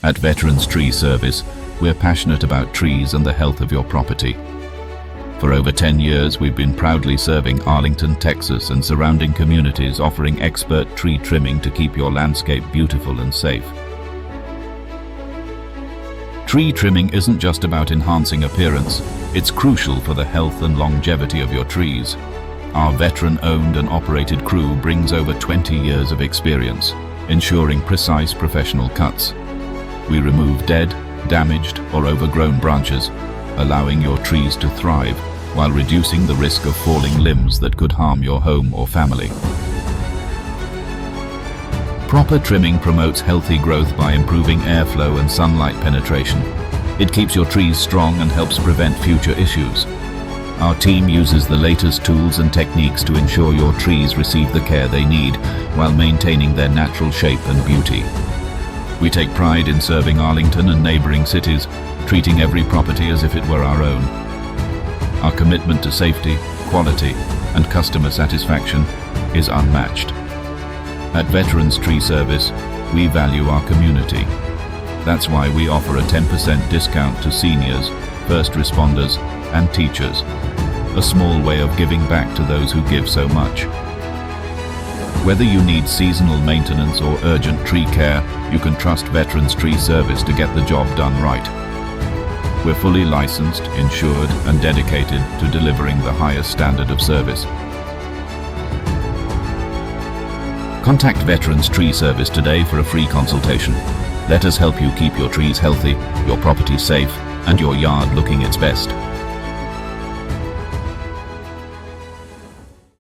At Veterans Tree Service, we're passionate about trees and the health of your property. For over 10 years, we've been proudly serving Arlington, Texas and surrounding communities, offering expert tree trimming to keep your landscape beautiful and safe. Tree trimming isn't just about enhancing appearance, it's crucial for the health and longevity of your trees. Our veteran-owned and operated crew brings over 20 years of experience, ensuring precise professional cuts. We remove dead, damaged or overgrown branches, allowing your trees to thrive while reducing the risk of falling limbs that could harm your home or family. Proper trimming promotes healthy growth by improving airflow and sunlight penetration. It keeps your trees strong and helps prevent future issues. Our team uses the latest tools and techniques to ensure your trees receive the care they need while maintaining their natural shape and beauty. We take pride in serving Arlington and neighboring cities, treating every property as if it were our own. Our commitment to safety, quality, and customer satisfaction is unmatched. At Veterans Tree Service, we value our community. That's why we offer a 10% discount to seniors, first responders, and teachers, a small way of giving back to those who give so much. Whether you need seasonal maintenance or urgent tree care, you can trust Veterans Tree Service to get the job done right. We're fully licensed, insured, and dedicated to delivering the highest standard of service. Contact Veterans Tree Service today for a free consultation. Let us help you keep your trees healthy, your property safe, and your yard looking its best.